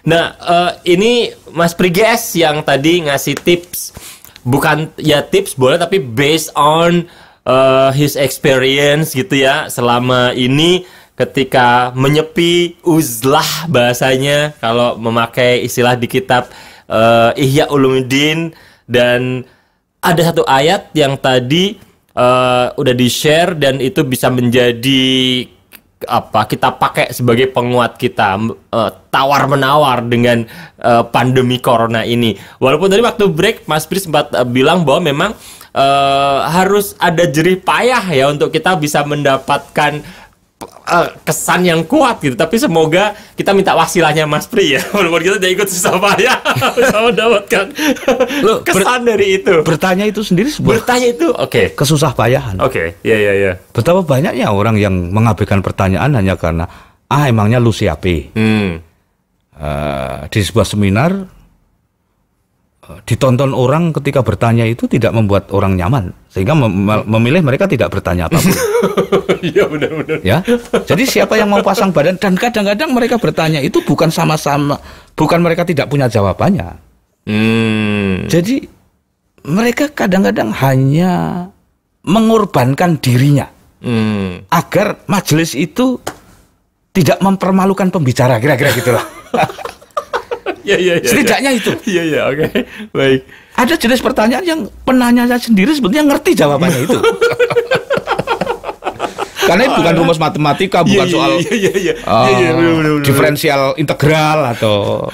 Nah, ini Mas Priges yang tadi ngasih tips, bukan ya tips boleh, tapi based on his experience gitu ya, selama ini ketika menyepi, uzlah bahasanya, kalau memakai istilah di kitab Ihya Ulumuddin. Dan ada satu ayat yang tadi udah di-share dan itu bisa menjadi kita pakai sebagai penguat kita tawar-menawar dengan pandemi corona ini. Walaupun tadi waktu break Mas Pri sempat bilang bahwa memang harus ada jerih payah ya untuk kita bisa mendapatkan kesan yang kuat gitu. Tapi semoga kita minta wasilahnya Mas Pri ya, walaupun kita tidak ikut susah payah bisa mendapatkan kesan dari itu. Bertanya itu sendiri sebuah kesusah payahan. Iya. Betapa banyaknya orang yang mengabaikan pertanyaan hanya karena emangnya lu siape. Di sebuah seminar ditonton orang ketika bertanya itu tidak membuat orang nyaman, sehingga memilih mereka tidak bertanya apapun. Iya benar-benar. Ya, jadi siapa yang mau pasang badan, dan kadang-kadang mereka bertanya itu bukan mereka tidak punya jawabannya. Jadi mereka kadang-kadang hanya mengorbankan dirinya agar majelis itu tidak mempermalukan pembicara, kira-kira gitulah. Setidaknya itu. Iya, oke. Baik. Ada jenis pertanyaan yang penanyanya sendiri sebetulnya ngerti jawabannya itu. Karena itu bukan rumus matematika, bukan soal diferensial integral atau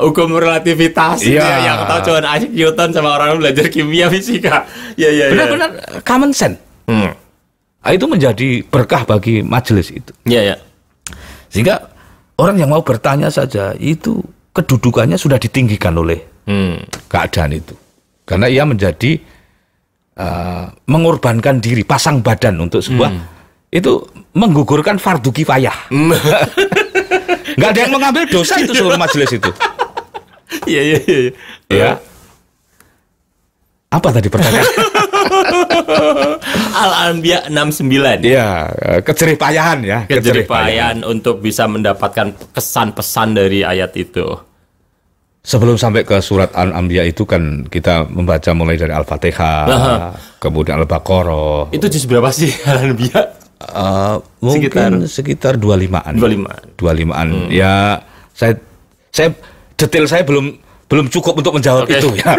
hukum relativitas yang tahu cuma Isaac Newton sama orang belajar kimia fisika. Benar-benar common sense. Itu menjadi berkah bagi majelis itu. Sehingga orang yang mau bertanya saja itu kedudukannya sudah ditinggikan oleh keadaan itu, karena ia menjadi mengorbankan diri, pasang badan untuk sebuah itu menggugurkan fardu kifayah. Nggak ada yang mengambil dosa itu seluruh majelis itu. Iya. Apa tadi pertanyaan? Al-Anbiya 69. Iya, kejerihpayahan ya. Kejerihpayahan untuk bisa mendapatkan kesan-pesan dari ayat itu. Sebelum sampai ke surat Al-Anbiya itu kan kita membaca mulai dari Al-Fatihah, kemudian Al-Baqarah. Itu juz berapa sih Al-Anbiya? Mungkin sekitar 25-an. 25-an. Ya, saya detail saya belum cukup untuk menjawab itu ya.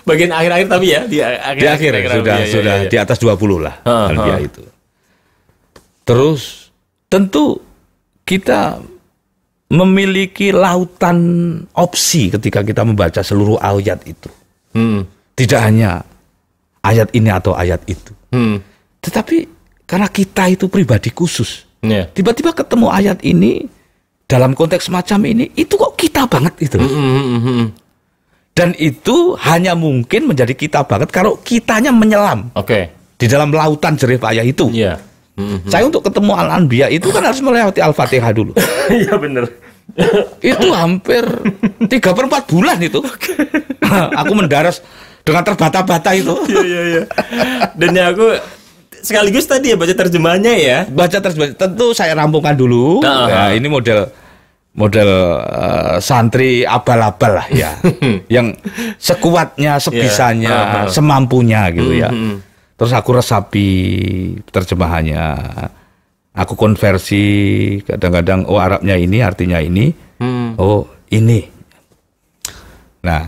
Bagian akhir-akhir tapi ya di akhir sudah di atas 20 lah Al-Anbiya itu. Terus tentu kita memiliki lautan opsi ketika kita membaca seluruh ayat itu. Tidak hanya ayat ini atau ayat itu. Tetapi karena kita itu pribadi khusus, tiba-tiba ketemu ayat ini dalam konteks semacam ini, itu kok kita banget itu. Dan itu hanya mungkin menjadi kita banget kalau kitanya menyelam di dalam lautan jerih payah itu. Saya untuk ketemu Al-Anbiya itu kan harus melewati Al-Fatihah dulu. Iya benar. Itu hampir 3/4 bulan itu. Aku mendaras dengan terbata-bata itu. Iya. Dan ya aku sekaligus tadi ya baca terjemahannya ya. Baca terjemahan. Tentu saya rampungkan dulu. Ya, ini model santri abal-abal lah ya. Yang sekuatnya, sebisanya, semampunya gitu ya. Terus aku resapi terjemahannya. Aku konversi, kadang-kadang Arabnya ini artinya ini. Ini. Nah,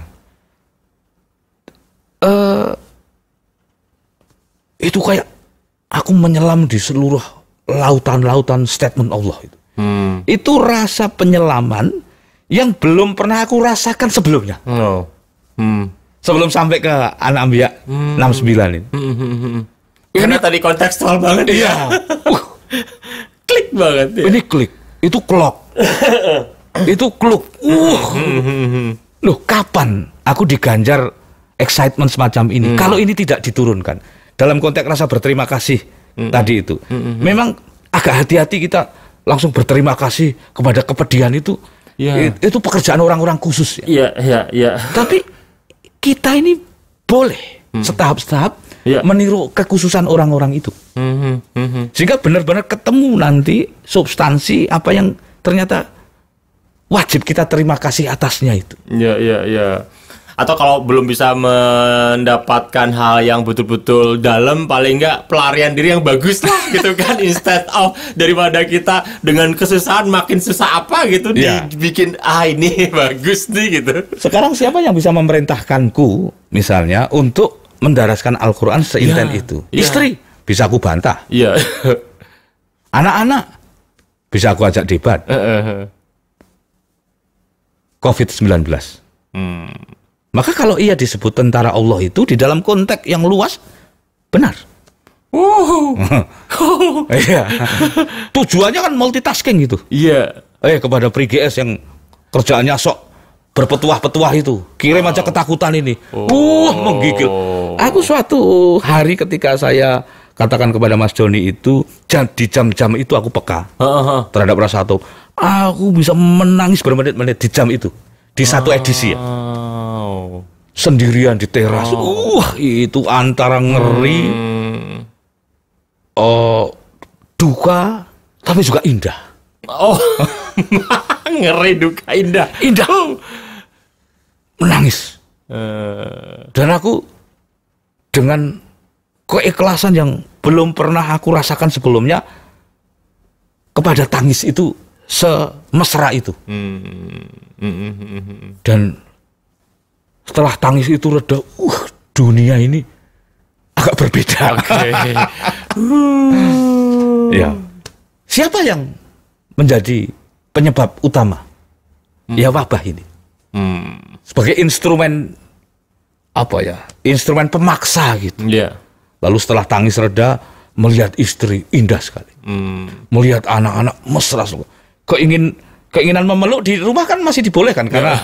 itu kayak aku menyelam di seluruh lautan-lautan statement Allah itu. Itu rasa penyelaman yang belum pernah aku rasakan sebelumnya. Sebelum sampai ke Al-Anbiya 69 ini. Karena tadi kontekstual banget. Iya. Klik banget ya. Ini klik. Itu klok. Itu kluk. Loh, kapan aku diganjar excitement semacam ini? Kalau ini tidak diturunkan dalam konteks rasa berterima kasih tadi itu. Memang agak hati-hati kita langsung berterima kasih kepada kepedihan itu. Itu pekerjaan orang-orang khusus ya. Iya. Tapi kita ini boleh setahap-setahap meniru kekhususan orang-orang itu. Sehingga benar-benar ketemu nanti substansi apa yang ternyata wajib kita terima kasih atasnya itu. Iya, iya, iya. Atau kalau belum bisa mendapatkan hal yang betul-betul dalam, paling enggak pelarian diri yang bagus lah gitu kan, instead of daripada kita dengan kesusahan makin susah apa gitu, dibikin ini bagus nih gitu. Sekarang siapa yang bisa memerintahkanku misalnya untuk mendaraskan Al-Quran seinten itu? Istri bisa aku bantah. Iya. Anak-anak bisa aku ajak debat. COVID-19. Maka kalau ia disebut tentara Allah itu di dalam konteks yang luas, benar. Iya. Tujuannya kan multitasking gitu. Iya. Kepada PRIGS yang kerjaannya sok berpetuah-petuah itu, kirim aja ketakutan ini. Menggigil. Aku suatu hari ketika saya katakan kepada Mas Doni itu, di jam-jam itu aku peka terhadap rasa itu. Aku bisa menangis bermenit-menit di jam itu. Di satu edisi ya. Sendirian di teras. Itu antara ngeri, duka, tapi juga indah. Ngeri, duka, indah. Indah. Menangis. Dan aku dengan keikhlasan yang belum pernah aku rasakan sebelumnya kepada tangis itu semesra itu. Dan setelah tangis itu reda, dunia ini agak berbeda. Ya. Siapa yang menjadi penyebab utama? Ya wabah ini. Sebagai instrumen instrumen pemaksa gitu. Lalu setelah tangis reda, melihat istri indah sekali. Melihat anak-anak mesra sekali. Keinginan memeluk di rumah kan masih dibolehkan karena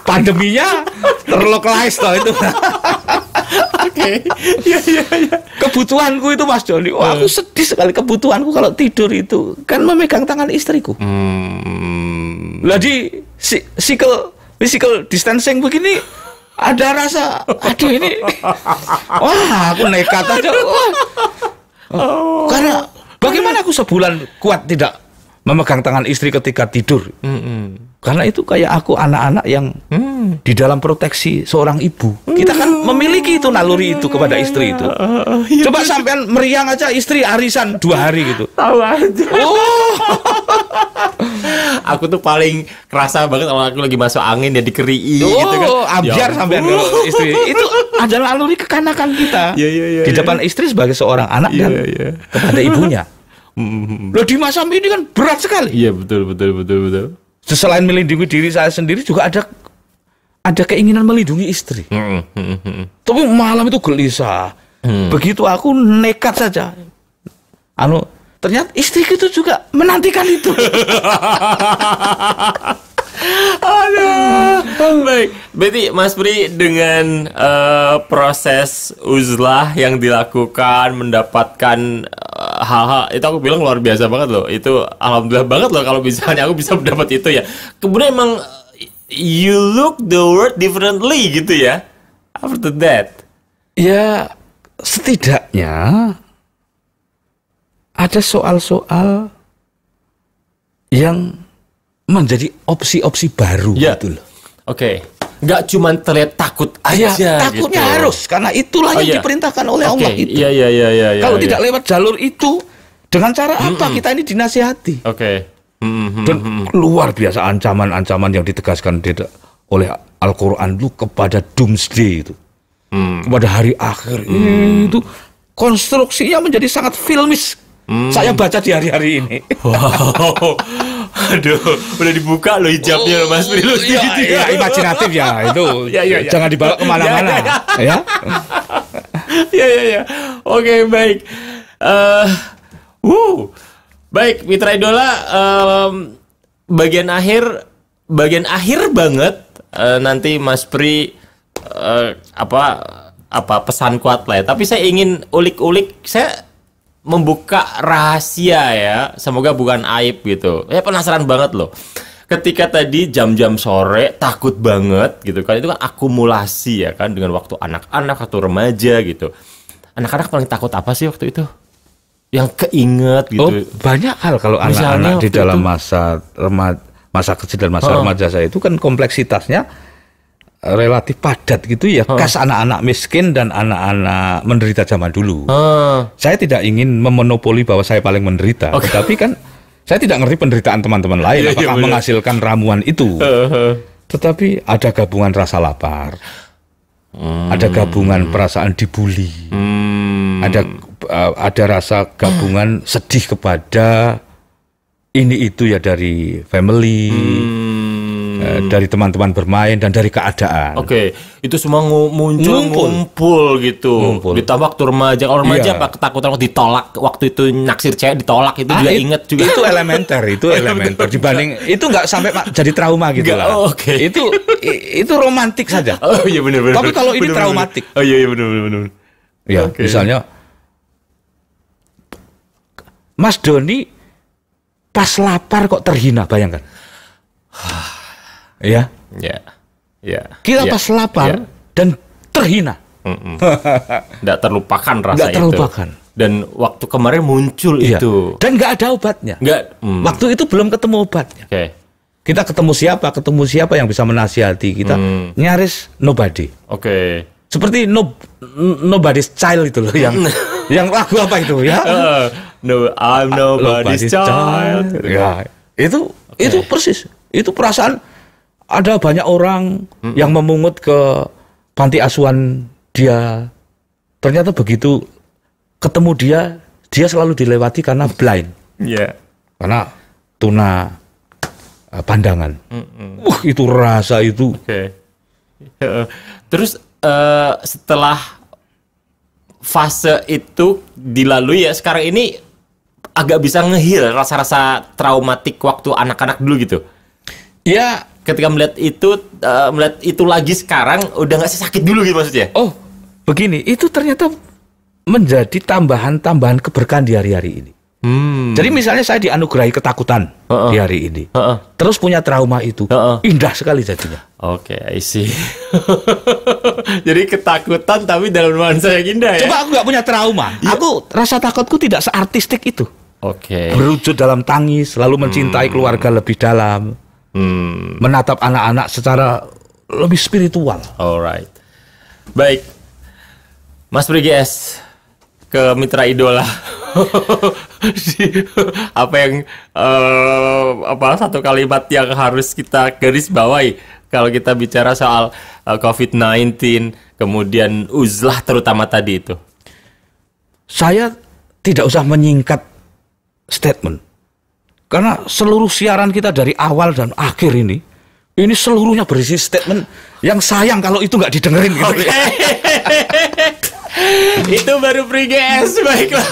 pandeminya terlokalize itu. Kebutuhanku itu Mas Doni, aku sedih sekali. Kebutuhanku kalau tidur itu kan memegang tangan istriku. Lah di physical distancing begini ada rasa, aduh ini, aku nekat aja. Karena bagaimana aku sebulan kuat tidak memegang tangan istri ketika tidur. Karena itu kayak aku anak-anak yang di dalam proteksi seorang ibu. Kita kan memiliki itu naluri itu kepada istri itu. Coba sampean meriang aja istri arisan 2 hari gitu. Tahu aja. Aku tuh paling kerasa banget kalau aku lagi masuk angin ya dikerii gitu kan. Ambiar sampean kalau istri. Itu adalah naluri kekanakan kita. Di depan istri sebagai seorang anak dan kepada ibunya. Loh di masa ini kan berat sekali. Iya betul. Selain melindungi diri saya sendiri juga ada keinginan melindungi istri. Tapi malam itu gelisah. Begitu aku nekat saja. Ternyata istriku itu juga menantikan itu. Aduh. Baik, berarti Mas Pri dengan proses uzlah yang dilakukan, mendapatkan hal-hal itu aku bilang luar biasa banget loh. Itu alhamdulillah banget loh kalau misalnya aku bisa mendapat itu ya. Kemudian emang you look the world differently gitu ya after that. Ya setidaknya ada soal-soal yang menjadi opsi-opsi baru gitu loh. Oke. Nggak cuma terlihat takut aja takutnya gitu. Harus karena itulah yang diperintahkan oleh Allah itu. Iya. Kalau tidak lewat jalur itu, dengan cara apa kita ini dinasihati? Dan luar biasa ancaman-ancaman yang ditegaskan oleh Al-Quran itu kepada doomsday itu. Kepada hari akhir itu konstruksinya menjadi sangat filmis. Saya baca di hari-hari ini. Wow. Aduh, udah dibuka loh hijabnya Mas Pri. Iya, imajinatif ya itu. Jangan dibawa kemana-mana. Ya. Oke, baik. Baik, Mitra Idola, bagian akhir banget nanti Mas Pri apa pesan kuat lah ya. Tapi saya ingin ulik-ulik, saya membuka rahasia ya, semoga bukan aib gitu. Saya penasaran banget loh. Ketika tadi jam-jam sore takut banget gitu kan, itu kan akumulasi ya kan dengan waktu anak-anak atau remaja gitu. Anak-anak paling takut apa sih waktu itu? yang keinget gitu? Oh, banyak hal kalau Misalnya anak-anak di waktu dalam itu- masa kecil dan masa remaja saya itu kan kompleksitasnya relatif padat gitu ya, khas anak-anak miskin dan anak-anak menderita zaman dulu. Saya tidak ingin memonopoli bahwa saya paling menderita, tetapi kan saya tidak ngerti penderitaan teman-teman lain, Iya, apakah benar. menghasilkan ramuan itu. Tetapi ada gabungan rasa lapar, ada gabungan perasaan dibully, ada rasa gabungan sedih kepada ini itu ya dari family, dari teman-teman bermain dan dari keadaan. Oke, itu semua ngumpul gitu. Ngumpul. Ditambah waktu remaja. Kalau remaja Iya. apa ketakutan waktu ditolak, waktu itu naksir cewek ditolak itu juga inget juga. Itu elementer, itu elementer dibanding itu nggak sampai jadi trauma gitu Nggak, lah. oh, oke. Itu romantik saja. Oh iya benar. Tapi kalau ini traumatik. Oh iya benar. Ya, Oke. misalnya Mas Doni pas lapar kok terhina, bayangkan. Ya, Ya. kita Ya. pas lapar Ya. dan terhina. Nggak terlupakan rasa Nggak itu. terlupakan. Dan waktu kemarin muncul Iya. itu. Dan nggak ada obatnya. Nggak. Waktu itu belum ketemu obatnya. Oke. Kita ketemu siapa yang bisa menasihati kita? Nyaris nobody. Oke. Seperti nobody's child itu loh yang lagu apa itu ya? No, I'm nobody's child. Ya, itu persis. Itu perasaan ada banyak orang yang memungut ke panti asuhan dia. Ternyata begitu ketemu dia selalu dilewati karena blind. Iya. Karena tuna pandangan. Itu rasa itu. Oke. Terus setelah fase itu dilalui ya sekarang ini agak bisa ngehil rasa-rasa traumatik waktu anak-anak dulu gitu. Ya, Ketika melihat itu lagi sekarang udah nggak sesakit dulu gitu maksudnya. oh, begini, itu ternyata menjadi tambahan keberkahan di hari-hari ini. Jadi misalnya saya dianugerahi ketakutan di hari ini, terus punya trauma itu, indah sekali jadinya. Oke, I see. Jadi ketakutan tapi dalam nuansa yang indah ya. Coba aku nggak punya trauma, aku rasa takutku tidak seartistik itu. Oke. Berwujud dalam tangis, lalu mencintai keluarga lebih dalam, menatap anak-anak secara lebih spiritual. Alright. Baik. Mas Priges ke Mitra Idola. Apa yang satu kalimat yang harus kita garis bawahi kalau kita bicara soal COVID-19 kemudian uzlah terutama tadi itu. Saya tidak usah menyingkat statement. Karena seluruh siaran kita dari awal dan akhir ini seluruhnya berisi statement yang sayang kalau itu nggak didengerin gitu. Itu baru Priges, baiklah.